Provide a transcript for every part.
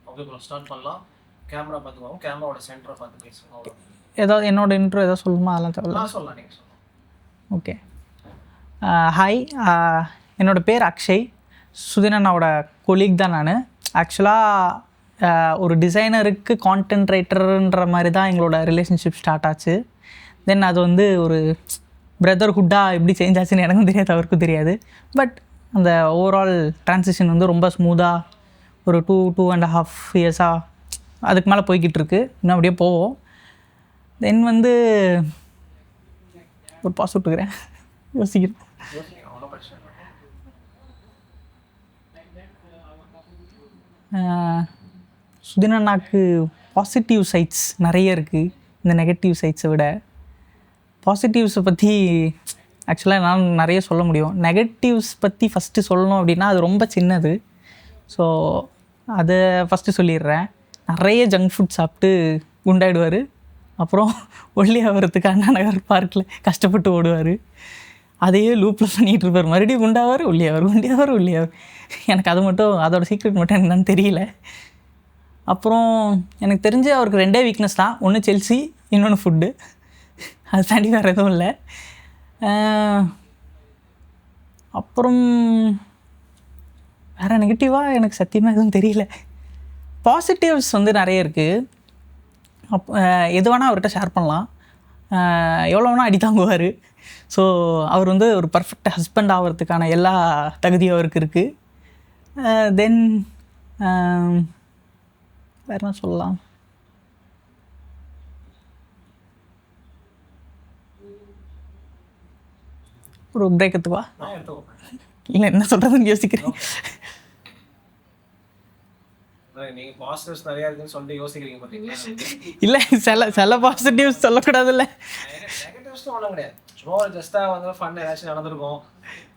Okay bro, start பண்ணலாம். Camera பார்த்துக்கோங்க, கேமராவோட சென்டரை பார்த்து பேசுங்க. அவ்வளோ ஏதாவது என்னோட இன்ட்ரோ ஏதாவது சொல்லணுமா? அதெல்லாம் தேவையில்ல. சொல்லலாம், நீங்கள் சொல்லலாம். ஓகே. ஹாய், என்னோடய பேர் அக்ஷய். சுதினண்ணாவோட கொலீக் தான் நான். ஆக்சுவலாக ஒரு டிசைனருக்கு கான்டென்ட் ரைட்டருன்ற மாதிரி தான் எங்களோட ரிலேஷன்ஷிப் ஸ்டார்ட் ஆச்சு. தென் அது வந்து ஒரு பிரதர்ஹுட்டாக எப்படி சேஞ்ச் ஆச்சுன்னு எனக்கும் தெரியாது, அவருக்கும் தெரியாது. பட் அந்த ஓவரால் ட்ரான்சிஷன் வந்து ரொம்ப ஸ்மூத்தாக ஒரு 2.5 இயர்ஸாக அதுக்கு மேலே போய்கிட்டு இருக்கு. இன்னும் அப்படியே போவோம். தென் வந்து ஒரு பாஸ் விட்டுக்கிறேன், யோசிக்கிறேன். அவ்வளோ பிரச்சனை. சுதினண்ணாக்கு பாசிட்டிவ் சைட்ஸ் நிறைய இருக்குது இந்த நெகட்டிவ் சைட்ஸை விட. பாசிட்டிவ்ஸை பற்றி ஆக்சுவலாக நான் நிறைய சொல்ல முடியும். நெகட்டிவ்ஸ் பற்றி ஃபஸ்ட்டு சொல்லணும் அப்படின்னா அது ரொம்ப சின்னது. ஸோ அதை ஃபஸ்ட்டு சொல்லிடுறேன். நிறைய ஜங்க் ஃபுட் சாப்பிட்டு குண்டாயிடுவார். அப்புறம் ஒல்லி ஆகிறதுக்கு அண்ணா நகர் பார்க்கில் கஷ்டப்பட்டு ஓடுவார். அதையே லூப்பில் பண்ணிகிட்டு இருப்பார். மறுபடியும் குண்டாவார், ஒல்லியாவார். எனக்கு அது மட்டும், அதோட சீக்ரெட் மட்டும் என்னன்னு தெரியல. அப்புறம் எனக்கு தெரிஞ்சு அவருக்கு 2 வீக்னஸ் தான். ஒன்று செல்சி, இன்னொன்று ஃபுட்டு. அது தாண்டி வேறு எதுவும் இல்லை. அப்புறம் வேறு நெகட்டிவாக எனக்கு சத்தியமாக எதுவும் தெரியல. பாசிட்டிவ்ஸ் வந்து நிறைய இருக்குது. எது வேணால் அவர்கிட்ட ஷேர் பண்ணலாம். எவ்வளோ வேணால் அடி தாங்குவார். ஸோ அவர் வந்து ஒரு பர்ஃபெக்ட் ஹஸ்பண்ட் ஆகிறதுக்கான எல்லா தகுதியும் அவருக்கு இருக்குது. தென் வேறு என்ன சொல்லலாம்? ஒரு பிரேக் எடுத்துவா? இல்லை, என்ன சொல்கிறதுன்னு யோசிக்கிறேன். நீங்கள் பாசிட்டிவ்ஸ் நிறையா இருக்குன்னு சொல்லிட்டு யோசிக்கிறீங்க பார்த்தீங்களா? இல்லை, சில பாசிட்டிவ்ஸ் சொல்லக்கூடாதுல்ல. நெகட்டிவ்ஸ்னு ஒன்றும் கிடையாது. சும்மா ஒரு ஜஸ்ட்டாக வந்து ஃபன் ஏதாச்சும் நடந்திருக்கும்,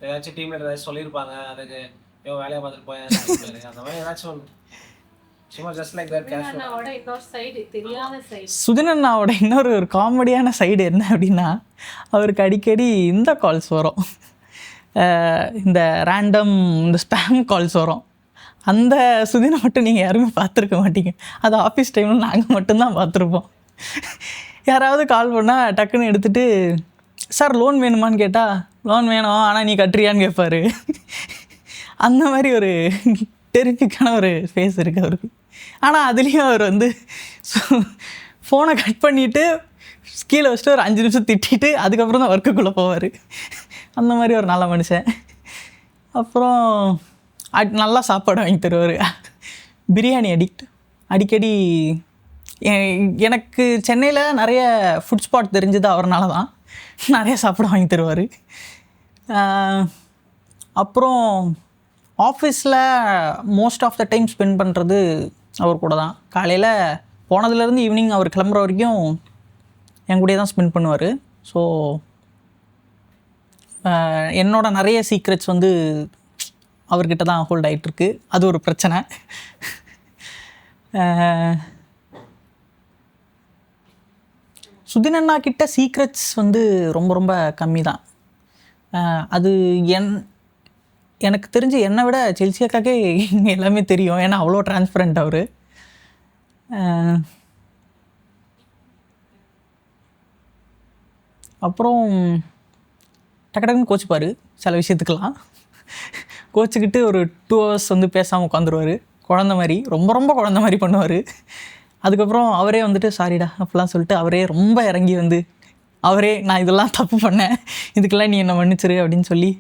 ஏதாச்சும் டீமில் ஏதாச்சும் சொல்லியிருப்பாங்க, அதுக்கு எவ்வளோ வேலையாக பார்த்துட்டு போய் அந்த மாதிரி ஏதாச்சும் சும்மா ஜஸ்ட் லைக் தட் கேஷுவல். சுதினண்ணாவோட இன்னொரு காமெடியான சைடு என்ன அப்படின்னா, அவருக்கு அடிக்கடி இந்த கால்ஸ் வரும், இந்த ரேண்டம் இந்த ஸ்பேம் கால்ஸ் வரும். அந்த சுதினை மட்டும் நீங்கள் யாருமே பார்த்துருக்க மாட்டீங்க. அது ஆஃபீஸ் டைமில் நாங்கள் மட்டும்தான் பார்த்துருப்போம். யாராவது கால் பண்ணால் டக்குன்னு எடுத்துகிட்டு, சார் லோன் வேணுமான்னு கேட்டால், லோன் வேணும் ஆனால் நீ கட்டுறியான்னு கேட்பார். அந்த மாதிரி ஒரு டெரிஃபிக்கான ஒரு ஃபேஸ் இருக்குது அவருக்கு. ஆனால் அதுலேயும் அவர் வந்து ஃபோனை கட் பண்ணிவிட்டு கீழே வச்சுட்டு ஒரு 5 நிமிஷம் திட்டிட்டு அதுக்கப்புறம் தான் ஒர்க்குக்குள்ளே போவார். அந்த மாதிரி ஒரு நல்ல மனுஷன். அப்புறம் நல்லா சாப்பாடு வாங்கி தருவார். பிரியாணி அடிக்கடி எனக்கு சென்னையில் நிறைய ஃபுட் ஸ்பாட் தெரிஞ்சது அவர்னால தான். நிறைய சாப்பாடு வாங்கி தருவார். அப்புறம் ஆஃபீஸில் most of the time spend பண்ணுறது அவர் கூட தான். காலையில் போனதுலேருந்து ஈவினிங் அவர் கிளம்புற வரைக்கும் என் கூடயே தான் ஸ்பெண்ட் பண்ணுவார். ஸோ என்னோட நிறைய சீக்ரெட்ஸ் வந்து அவர்கிட்ட தான் ஹோல்ட் ஆகிட்டுருக்கு. அது ஒரு பிரச்சனை. சுதினண்ணா கிட்ட சீக்ரெட்ஸ் வந்து ரொம்ப ரொம்ப கம்மி தான். அது எனக்கு தெரிஞ்சு என்னை விட செல்சி அக்காக்கே எல்லாமே தெரியும். ஏன்னா அவ்வளோ டிரான்ஸ்பரண்ட் அவர். அப்புறம் டக்குன்னு கோச்சிப்பார் சில விஷயத்துக்கெல்லாம். கோச்சிக்கிட்டு ஒரு 2 hours வந்து பேசாமல் உட்காந்துருவார். குழந்த மாதிரி, ரொம்ப ரொம்ப குழந்த மாதிரி பண்ணுவார். அதுக்கப்புறம் அவரே வந்துட்டு சாரிடா அப்படிலாம் சொல்லிட்டு அவரே ரொம்ப இறங்கி வந்து அவரே நான் இதெல்லாம் தப்பு பண்ணேன், இதுக்கெல்லாம் நீ என்னை மன்னிச்சிரு அப்படின்னு சொல்லி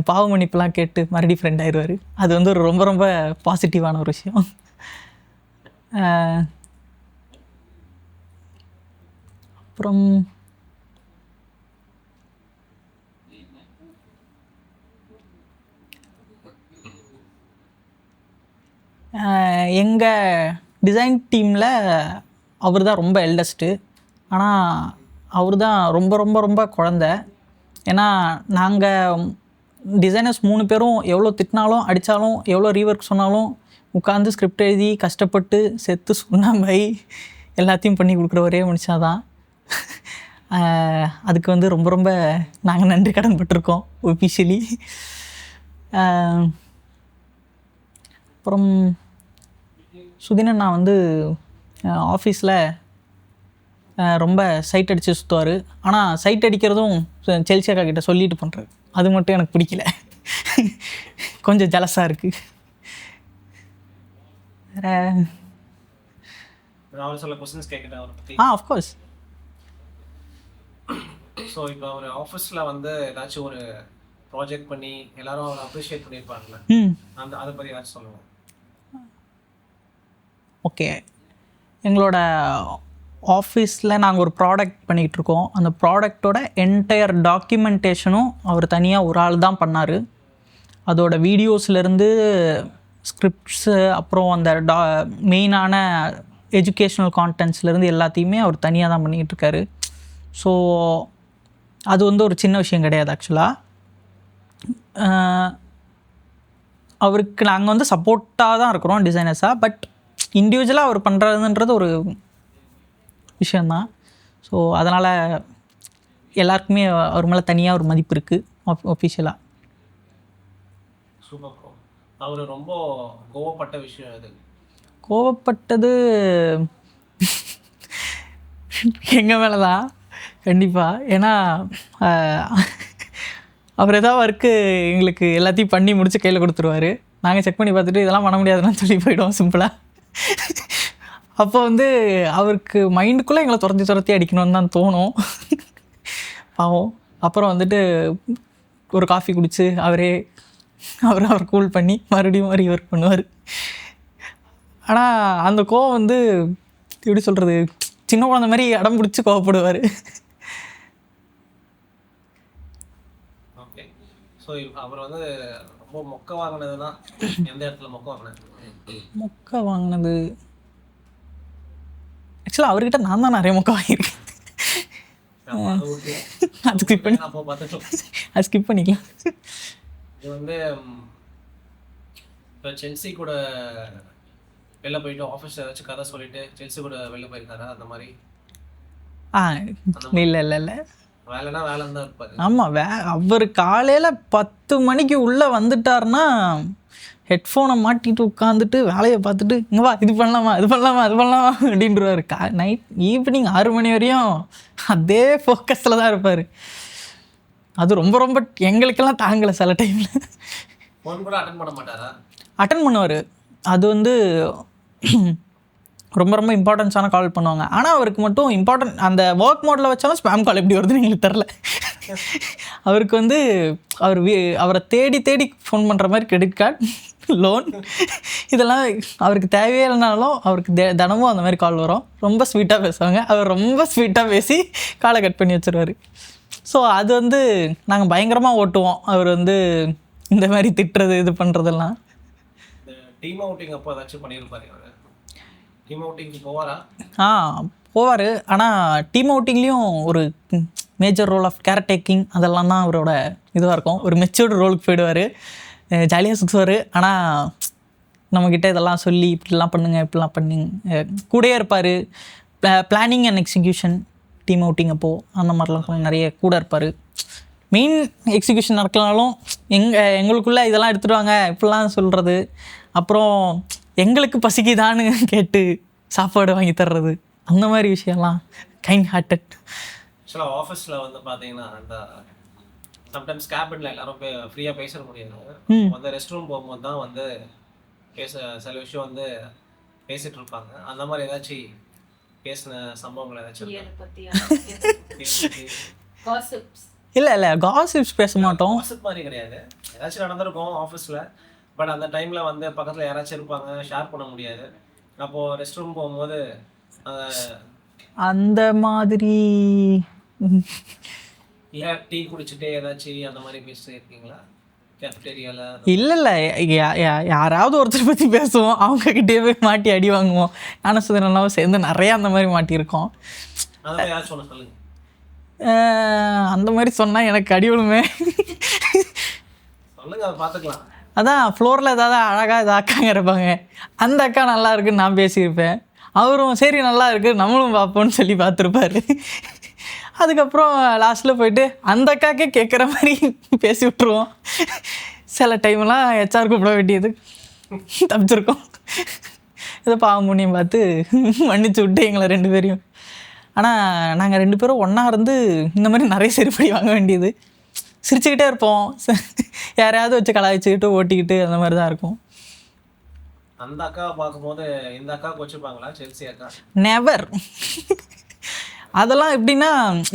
பாவ மன்னிப்புலாம் கேட்டு மறுபடியும் ஃப்ரெண்ட் ஆயிடுவார். அது வந்து ஒரு ரொம்ப ரொம்ப பாசிட்டிவான ஒரு விஷயம். அப்புறம் எங்கள் டிசைன் டீமில் அவர் தான் ரொம்ப எல்டஸ்ட்டு. ஆனால் அவர் தான் ரொம்ப ரொம்ப ரொம்ப குழந்த. ஏன்னா நாங்கள் டிசைனர்ஸ் 3 பேரும் எவ்வளோ திட்டினாலும் அடித்தாலும் எவ்வளோ ரீவொர்க் சொன்னாலும் உட்காந்து ஸ்கிரிப்ட் எழுதி கஷ்டப்பட்டு செத்து சுண்ணாம்பை எல்லாத்தையும் பண்ணி கொடுக்குற ஒரே மனுஷன் தான். அதுக்கு வந்து ரொம்ப ரொம்ப நாங்கள் நன்றி கடன் பட்டிருக்கோம் ஒஃபிஷியலி. அப்புறம் சுதினன் நான் வந்து ஆஃபீஸில் ரொம்ப சைட் அடித்து சுற்றுவார். ஆனால் சைட் அடிக்கிறதும் செல்சி அக்கா கிட்ட சொல்லிட்டு பண்ணுறாரு. அது மட்டும் எனக்கு பிடிக்கல, கொஞ்சம் ஜலஸாக இருக்குது. வேறு அவர் சொல்ல கொஸ்டின்ஸ் கேட்குறேன் அவரை பற்றி. ஆஃப்கோர்ஸ். ஸோ இப்போ அவர் ஆஃபீஸில் வந்து ஏதாச்சும் ஒரு ப்ராஜெக்ட் பண்ணி எல்லாரும் அவரை அப்ரிஷியேட் பண்ணியிருப்பாங்கல்ல, அதை பற்றி ஏதாச்சும் சொல்லுங்கள். ஓகே, எங்களோட ஆஃபீஸில் நாங்கள் ஒரு ப்ராடக்ட் பண்ணிகிட்ருக்கோம். அந்த ப்ராடக்டோட என்டையர் டாக்குமெண்டேஷனும் அவர் தனியாக ஒரு ஆள் தான் பண்ணார். அதோட வீடியோஸ்லேருந்து ஸ்கிரிப்ட்ஸு, அப்புறம் அந்த மெயினான எஜுகேஷ்னல் கான்டென்ட்ஸ்லேருந்து எல்லாத்தையுமே அவர் தனியாக தான் பண்ணிக்கிட்டு. ஸோ அது வந்து ஒரு சின்ன விஷயம் கிடையாது ஆக்சுவலாக. அவருக்கு நாங்கள் வந்து சப்போர்ட்டாக தான் இருக்கிறோம் டிசைனர்ஸாக. பட் இண்டிவிஜுவலாக அவர் பண்ணுறதுன்றது ஒரு விஷயந்தான். ஸோ அதனால் எல்லாருக்குமே அவர் மேலே தனியாக ஒரு மதிப்பு இருக்குது ஒஃபிஷியலாக. Super bro. அவர் ரொம்ப கோவப்பட்ட விஷயம் அது? கோவப்பட்டது எங்கள் மேலே தான் கண்டிப்பாக. ஏன்னா அவர் ஏதாவது ஒர்க்கு எங்களுக்கு எல்லாத்தையும் பண்ணி முடிச்சு கையில் கொடுத்துருவார். நாங்கள் செக் பண்ணி பார்த்துட்டு இதெல்லாம் பண்ண முடியாதுன்னு சொல்லி போயிடுவோம் சிம்பிளாக. அப்போ வந்து அவருக்கு மைண்டுக்குள்ளே எங்களை துரத்தி அடிக்கணும்னு தான் தோணும் பாவம். அப்புறம் வந்துட்டு ஒரு காஃபி குடித்து அவர் கூல் பண்ணி மறுபடியும் ஒர்க் பண்ணுவார். ஆனால் அந்த கோவம் வந்து எப்படி சொல்கிறது, சின்ன குழந்தை மாதிரி அடம் பிடிச்சி கோவப்படுவார். ஓகே. ஸோ அவர் வந்து ரொம்ப மொக்க வாங்கினதுன்னா எந்த இடத்துல மொக்க வாங்கினது? மொக்க வாங்கினது ஆக்சுவலாக அவர்கிட்ட நான் தான் நிறைய மொக்க வாங்கியிருக்கேன். அது ஸ்கிப் பண்ணிக்கலாம். இது வந்து இப்போ செல்சி கூட வெளில போயிட்டு ஆஃபீஸில் ஏதாச்சும் கதை சொல்லிட்டு செல்சி கூட வெளில போயிருக்காரா அந்த மாதிரி? இல்லை வேலைனா வேலைன்னு தான் இருப்பாரு. ஆமாம், அவர் காலையில் 10 மணிக்கு உள்ளே வந்துட்டார்னா ஹெட்ஃபோனை மாட்டிட்டு உட்காந்துட்டு வேலையை பார்த்துட்டு இங்கே வா இது பண்ணலாமா அப்படின்றவாரு. நைட் ஈவினிங் 6 மணி வரையும் அதே ஃபோக்கஸில் தான் இருப்பார். அது ரொம்ப எங்களுக்கெல்லாம் தாங்கலை. சில டைமில் ஃபோன் கூட அட்டன் பண்ண மாட்டாரா? அட்டன் பண்ணுவார். அது வந்து ரொம்ப இம்பார்ட்டன்ஸான கால் பண்ணுவாங்க. ஆனால் அவருக்கு மட்டும் இம்பார்ட்டன்ட் அந்த ஒர்க் மோடில் வச்சாலும் ஸ்பேம் கால் எப்படி வருதுன்னு எங்களுக்கு தெரில. அவருக்கு வந்து அவரை தேடி ஃபோன் பண்ணுற மாதிரி கிரெடிட் கார்டு, லோன் இதெல்லாம் அவருக்கு தேவையே இல்லைனாலும் அவருக்கு தினமும் அந்த மாதிரி கால் வரும். ரொம்ப ஸ்வீட்டாக பேசுவாங்க. அவர் ரொம்ப ஸ்வீட்டாக பேசி காலை கட் பண்ணி வச்சுருவார். ஸோ அது வந்து நாங்கள் பயங்கரமாக ஓட்டுவோம். அவர் வந்து இந்த மாதிரி திட்டுறது இது பண்ணுறதெல்லாம். டீம் அவுட்டிங் அப்போ ஏதாச்சும் பண்ணியிருப்பாரு? டீம் அவுட்டிங்க்கு போவாரா? போவார். ஆனால் டீம் அவுட்டிங்லேயும் ஒரு major role of care taking அதெல்லாம் தான் அவரோட இதுவாக இருக்கும். ஒரு மெச்சூர்டு ரோலுக்கு போயிடுவார், ஜாலியாக சுற்றுவார். ஆனால் நம்மக்கிட்ட இதெல்லாம் சொல்லி இப்படிலாம் இப்படிலாம் பண்ணுங்க கூடயே இருப்பார். Planning and execution team outing அப்போது அந்த மாதிரிலாம் நிறைய கூட இருப்பார். மெயின் எக்ஸிக்யூஷன் நடக்கலனாலும் எங்களுக்குள்ளே இதெல்லாம் எடுத்துகிட்டு வாங்க இப்படிலாம் சொல்கிறது. அப்புறம் எங்களுக்கு பசிக்குதான்னு கேட்டு சாப்பாடு வாங்கி தர்றது, அந்த மாதிரி விஷயம்லாம் கைண்ட் ஹார்ட்டட். ஆக்சுவலாக ஆஃபீஸில் வந்து பார்த்தீங்கன்னா அந்த சம்டைம்ஸ் கேபினில் எல்லாரும் ஃப்ரீயாக பேச முடியாது. வந்து ரெஸ்ட் ரூம் போகும்போது தான் வந்து சில விஷயம் வந்து பேசிகிட்டு இருப்பாங்க. அந்த மாதிரி ஏதாச்சும் பேசின சம்பவங்கள் ஏதாச்சும்? இல்லை காசிப்ஸ் பேச மாட்டோம். காசிப் மாதிரி கிடையாது, ஏதாச்சும் நடந்திருக்கும் ஆஃபீஸில். பட் அந்த டைமில் வந்து பக்கத்தில் யாராச்சும் இருப்பாங்க, ஷேர் பண்ண முடியாது. அப்போது ரெஸ்ட் ரூம் போகும்போது அந்த மாதிரி டீ குடிச்சிட்டே ஏதாச்சும் அந்த மாதிரி பேசியிருக்கீங்களா கேஃப்டேரியாவில்? இல்லை யாராவது ஒருத்தர் பற்றி பேசுவோம், அவங்கக்கிட்டே போய் மாட்டி அடி வாங்குவோம். நானும் சுதனெல்லாம் சேர்ந்து நிறையா அந்த மாதிரி மாட்டியிருக்கோம். அந்த மாதிரி யாராச்சும் ஒன்று சொல்லுங்கள். அந்த மாதிரி சொன்னால் எனக்கு அடி விழுமே. சொல்லுங்கள், அதை பார்த்துக்கலாம். அதான் ஃப்ளோரில் ஏதாவது அழகாக இது அக்காங்க இருப்பாங்க, அந்த அக்கா நல்லா இருக்குன்னு நான் பேசியிருப்பேன். அவரும் சரி நல்லா இருக்குது நம்மளும் பார்ப்போம்னு சொல்லி பார்த்துருப்பாரு. அதுக்கப்புறம் லாஸ்ட்டில் போயிட்டு அந்த அக்காக்கே கேட்குற மாதிரி பேசி விட்ருவோம். சில டைம்லாம் ஹெச்ஆர் கூப்பிட வேண்டியது தப்பிச்சிருக்கோம். இதை பாவம் முன்னியும் பார்த்து மன்னிச்சு விட்டு எங்களை 2 பேரையும். ஆனால் நாங்கள் 2 பேரும் ஒன்றா இருந்து இந்த மாதிரி நிறைய செருப்படி வாங்க வேண்டியது. சிரிச்சுக்கிட்டே இருப்போம், யாரையாவது வச்சு கலாய்ச்சிக்கிட்டு ஓட்டிக்கிட்டு அந்த மாதிரி தான் இருக்கும். அந்த அக்காவை பார்க்கும்போது இந்த அக்காவுக்கு வச்சுருப்பாங்களா செல்சி அக்கா? நெவர். அதெல்லாம் எப்படின்னா,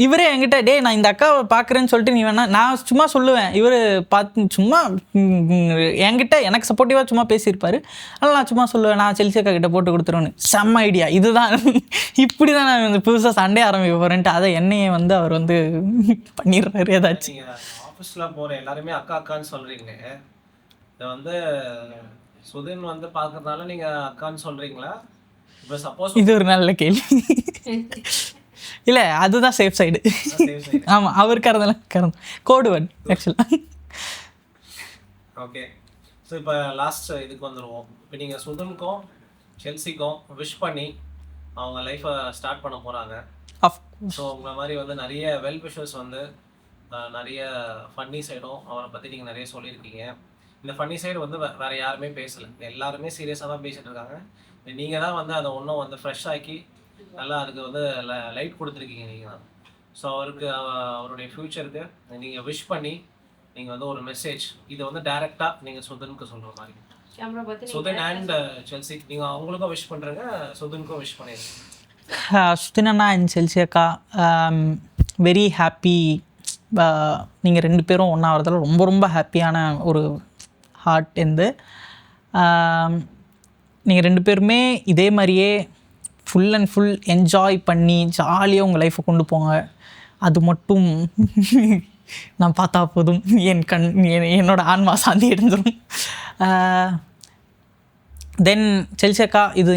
இவரே என்கிட்ட டே நான் இந்த அக்காவை பார்க்குறேன்னு சொல்லிட்டு நீ வேணா, நான் சும்மா சொல்லுவேன், இவர் பார்த்து சும்மா என்கிட்ட எனக்கு சப்போர்ட்டிவாக சும்மா பேசியிருப்பார். அதனால் நான் சும்மா சொல்லுவேன், நான் செல்சி அக்கா கிட்ட போட்டு கொடுத்துருவேன்னு. செம்ம ஐடியா இதுதான், இப்படி தான் நான் வந்து புதுசாக சண்டே ஆரம்பிக்க போகிறேன்ட்டு அதை என்னையே வந்து அவர் வந்து பண்ணிடுறாரு ஏதாச்சும். நீங்கள் ஆஃபீஸில் போகிற எல்லாருமே அக்கா அக்கான்னு சொல்கிறீங்க, இதை வந்து சுதின் வந்து பார்க்கறதுனால நீங்கள் அக்கான்னு சொல்கிறீங்களா? இப்போ சப்போஸ் இது ஒரு நல்ல கேள்வி. இல்லை, அதுதான் சேஃப் சைடு. ஆமாம், அவருக்கு அதெல்லாம் கோடு வேர்ட் ஆக்சுவலாக. ஓகே, ஸோ இப்போ லாஸ்ட் இதுக்கு வந்துடுவோம். இப்போ நீங்கள் சுதனுக்கும் செல்சிக்கும் விஷ் பண்ணி அவங்க லைஃப்பை ஸ்டார்ட் பண்ண போகிறாங்க. ஸோ உங்களை மாதிரி வந்து நிறைய வெல் விஷர்ஸ் வந்து நிறைய ஃபன்னி சைடும் அவரை பற்றி நீங்கள் நிறைய சொல்லியிருக்கீங்க. இந்த ஃபன்னி சைடு வந்து வேறு யாருமே பேசலை, எல்லாருமே சீரியஸாக தான் பேசிகிட்டு இருக்காங்க. நீங்கள் தான் வந்து அதை ஒன்றும் வந்து ஃப்ரெஷ் ஆக்கி நல்லா அதுக்கு வந்து லைட் கொடுத்துருக்கீங்க நீங்கள் தான். ஸோ அவருக்கு அவருடைய ஃப்யூச்சருக்கு நீங்கள் விஷ் பண்ணி நீங்கள் வந்து ஒரு மெசேஜ் இதை வந்து டைரெக்டாக நீங்கள் சுதனுக்கு சொல்கிற மாதிரி, சுதன் அண்ட் செல்சி நீங்கள் அவங்களுக்கும் விஷ் பண்ணுறங்க, சுதனுக்கும் விஷ் பண்ணிடுங்க. சுதின் அண்ணா அண்ட் செல்சி அக்கா, வெரி ஹாப்பி. நீங்கள் 2 பேரும் ஒன்றா வரதில் ரொம்ப ரொம்ப ஹாப்பியான ஒரு ஹார்ட் இருந்து. நீங்கள் 2 பேருமே இதே மாதிரியே ஃபுல் அண்ட் ஃபுல் என்ஜாய் பண்ணி ஜாலியாக உங்கள் லைஃப்பை கொண்டு போங்க. அது மட்டும் நான் பார்த்தா போதும், என் கண் என்னோட ஆன்மா சாந்தி அடைஞ்சிடும். தென் செல்சி அக்கா, இது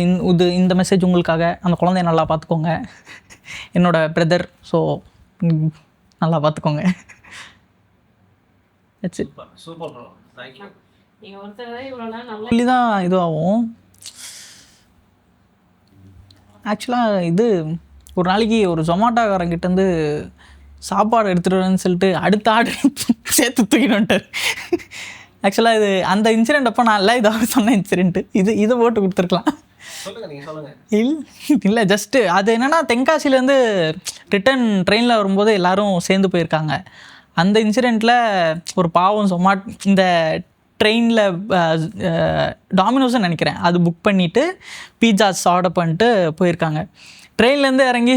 இந்த மெசேஜ் உங்களுக்காக. அந்த குழந்தைய நல்லா பார்த்துக்கோங்க, என்னோட பிரதர். ஸோ நல்லா பார்த்துக்கோங்க. Super bro, thank you. சொல்லி தான் இதுவாகும். ஆக்சுவலாக இது ஒரு நாளைக்கு ஒரு ஜொமாட்டோக்காரங்கிட்டேருந்து சாப்பாடு எடுத்துகிட்டு வரேன்னு சொல்லிட்டு அடுத்த ஆர்டர் சேர்த்து தூக்கிட்டு வந்துட்டார். ஆக்சுவலாக இது அந்த இன்சிடெண்ட் அப்போ நான் இல்லை இதாக சொன்ன இன்சிடெண்ட்டு, இதை போட்டு கொடுத்துருக்கலாம். இல்லை ஜஸ்ட்டு அது என்னென்னா, தென்காசிலேருந்து ரிட்டன் ட்ரெயினில் வரும்போது எல்லோரும் சேர்ந்து போயிருக்காங்க. அந்த இன்சிடெண்ட்டில் ஒரு பாவம் இந்த ட்ரெயினில் டாமினோஸ்ன்னு நினைக்கிறேன், அது புக் பண்ணிவிட்டு பீட்சாஸ் ஆர்டர் பண்ணிட்டு போயிருக்காங்க. ட்ரெயின்லேருந்து இறங்கி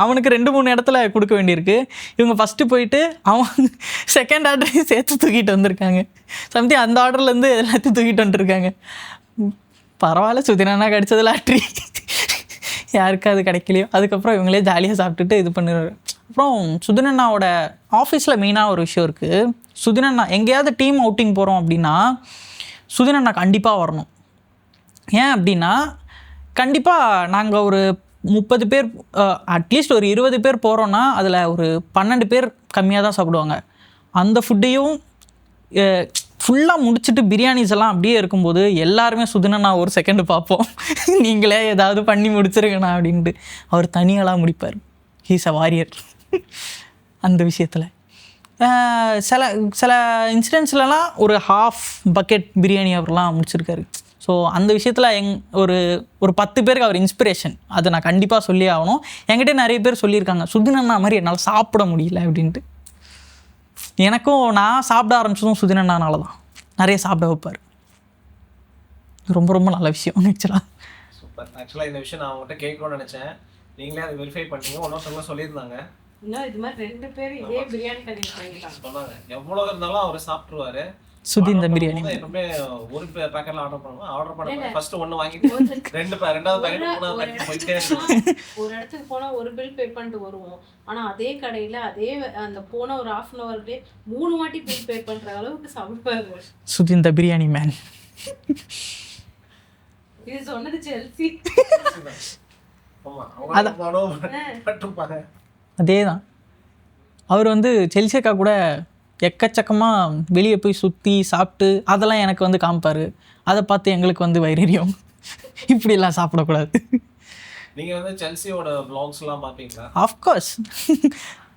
அவனுக்கு 2-3 இடத்துல கொடுக்க வேண்டியிருக்கு. இவங்க ஃபஸ்ட்டு போயிட்டு அவன் செகண்ட் ஆர்டரையும் சேர்த்து தூக்கிட்டு வந்திருக்காங்க. சம்திங் அந்த ஆர்டர்லேருந்து எல்லாத்தையும் தூக்கிட்டு வந்துருக்காங்க. பரவாயில்ல, சுதினானா கிடச்சது லாட்ரி, யாருக்கு அது கிடைக்கலையோ. அதுக்கப்புறம் இவங்களே ஜாலியாக சாப்பிட்டுட்டு இது பண்ணிடுவார். அப்புறம் சுதினண்ணாவோட ஆஃபீஸில் மெயினாக ஒரு விஷயம் இருக்குது. சுதினண்ணா எங்கேயாவது டீம் அவுட்டிங் போகிறோம் அப்படின்னா சுதினண்ணா கண்டிப்பாக வரணும். ஏன் அப்படின்னா, கண்டிப்பாக நாங்கள் ஒரு 30 பேர், அட்லீஸ்ட் ஒரு 20 பேர் போகிறோன்னா அதில் ஒரு 12 பேர் கம்மியாக தான் சாப்பிடுவாங்க. அந்த ஃபுட்டையும் ஃபுல்லாக முடிச்சுட்டு பிரியாணிஸ் எல்லாம் அப்படியே இருக்கும்போது எல்லாருமே சுதினண்ணா ஒரு செகண்டு பார்ப்போம், நீங்களே ஏதாவது பண்ணி முடிச்சிருக்கண்ணா அப்படின்ட்டு. அவர் தனியாலாம் முடிப்பார். ஹீஸ் அ வாரியர் அந்த விஷயத்தில். சில இன்சிடென்ட்ஸ்லலாம் ஒரு ஹாஃப் பக்கெட் பிரியாணி அவர்லாம் முடிச்சிருக்காரு. ஸோ அந்த விஷயத்தில் ஒரு 10 பேருக்கு அவர் இன்ஸ்பிரேஷன். அதை நான் கண்டிப்பாக சொல்லி ஆகணும். என்கிட்ட நிறைய பேர் சொல்லியிருக்காங்க, சுதினண்ணா மாதிரி என்னால் சாப்பிட முடியல அப்படின்ட்டு. எனக்கும் நான் சாப்பிட ஆரம்பிச்சதும் சுதினண்ணானால தான். நிறைய சாப்பிட வைப்பார். ரொம்ப ரொம்ப நல்ல விஷயம் ஆக்சுவலாக. சூப்பர். ஆக்சுவலாக இந்த விஷயம் நான் அவங்ககிட்ட கேட்கணும்னு நினச்சேன், நீங்களே அதை வெரிஃபை பண்ணீங்க. ஒன்றொருத்தவங்க சொல்லியிருந்தாங்க, இது மாதிரி 2 பேர் இதே பிரியாணி கடையில் வாங்கிட்டாங்க சொன்னாங்க. எவ்வளோ இருந்தாலும் அவர் சாப்பிட்ருவாரு. சுதி இந்த பிரியாணி எப்பவுமே ஒரு பேக்கெட்ல ஆர்டர் பண்ணுவோம். ஃபர்ஸ்ட் 1 வாங்கிட்டு ரெண்டாவது பேக்கெட் 3வது பேக்கெட் போயிட்டே இருக்கும். ஒரு இடத்துக்கு போனா ஒரு பில் பே பண்ணிட்டு வருவோம். ஆனா அதே கடையில அதே அந்த போன ஒரு half an hourலயே 3 வாட்டி பில் பே பண்ற அளவுக்கு சாப்பிடுவாரு சுதி இந்த பிரியாணி மேன். இது சொன்னது செல்சி. ஆமா, அவங்க பாடோ பட்டுப்பாங்க. அதேதான். அவர் வந்து செல்சி அக்கா கூட எக்கச்சக்கமாக வெளியே போய் சுற்றி சாப்பிட்டு அதெல்லாம் எனக்கு வந்து காமிப்பார். அதை பார்த்து எங்களுக்கு வந்து வைரரியம், இப்படிலாம் சாப்பிடக்கூடாது. நீங்கள் வந்து செல்சியோட வ்ளாக்ஸ்லாம் பார்ப்பீங்களா? ஆஃப்கோர்ஸ்.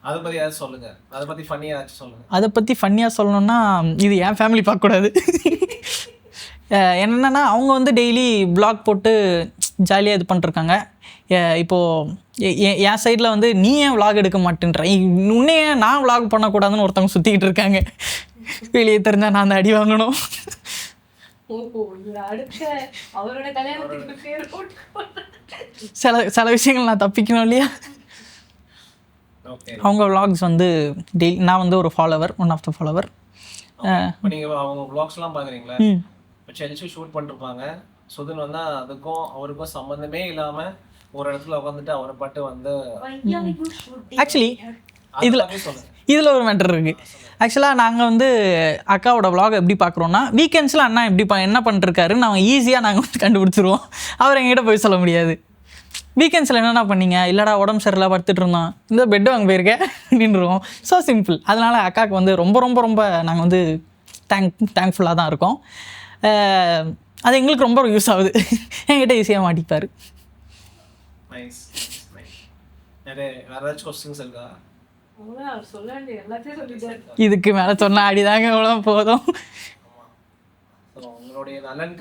அதை பற்றி ஏதாவது சொல்லுங்கள், அதை பற்றி ஃபன்னியாக ஏதாச்சும் சொல்லுங்கள். அதை பற்றி ஃபன்னியாக சொல்லணுன்னா இது என் ஃபேமிலி பார்க்கக்கூடாது. என்னென்னா அவங்க வந்து டெய்லி vlog போட்டு ஜாலியாக இது பண்ணிருக்காங்க. இப்போது என் சைடில் வந்து நீ ஏன் vlog எடுக்க மாட்டேன்ற, உன்னையே நான் vlog பண்ணக்கூடாதுன்னு ஒருத்தவங்க சுற்றிக்கிட்டு இருக்காங்க. வெளியே தெரிஞ்சால் நான் அந்த அடி வாங்கணும். அடுத்த அவரோட கல்யாணத்துக்கு பேர் போட்டு சில விஷயங்கள் நான் தப்பிக்கணும் இல்லையா. ஓகே. அவங்க vlogs வந்து டெய்லி நான் வந்து ஒரு follower, one of the follower. இப்போ நீங்கள் அவங்க vlogsலாம் பார்க்குறீங்களா? இப்போ செல்சி ஷூட் பண்ணிருப்பாங்க. சுதன் வந்தால் அதுக்கும் அவருக்கும் சம்மந்தமே இல்லாமல் ஒரு இடத்துல உட்காந்துட்டு அவரை பாட்டு வந்து ஆக்சுவலி இதில் சொல்லுங்கள். இதில் ஒரு மேட்டர் இருக்குது. ஆக்சுவலாக நாங்கள் வந்து அக்காவோட vlog எப்படி பார்க்குறோன்னா, வீக்கெண்ட்ஸில் அண்ணா என்ன பண்ணிருக்காருன்னு நாங்கள் ஈஸியாக நாங்கள் வந்து கண்டுபிடிச்சிருவோம். அவர் எங்கிட்ட போய் சொல்ல முடியாது. வீக்கெண்ட்ஸில் என்னென்ன பண்ணீங்க, இல்லைடா உடம்பு சரியில்லை படுத்துட்டு இருந்தோம், இந்த பெட்டு வாங்க போயிருக்கேன் அப்படின்றோம். So simple. அதனால் அக்காவுக்கு வந்து ரொம்ப ரொம்ப ரொம்ப நாங்கள் வந்து தேங்க்ஃபுல்லாக தான் இருக்கோம். அது எங்களுக்கு ரொம்ப யூஸ் ஆகுது. என்கிட்ட ஈஸியாக மாட்டிப்பார். நைஸ். வேறு ஏதாச்சும் கொஸ்டின்ஸ் இருக்கா? அவர் சொல்ல வேண்டிய எல்லாத்தையும் சொல்லிட்டாரு. இதுக்கு மேலே சொன்ன அடிதாங்க எவ்வளோ போதும். உங்களுடைய நலன்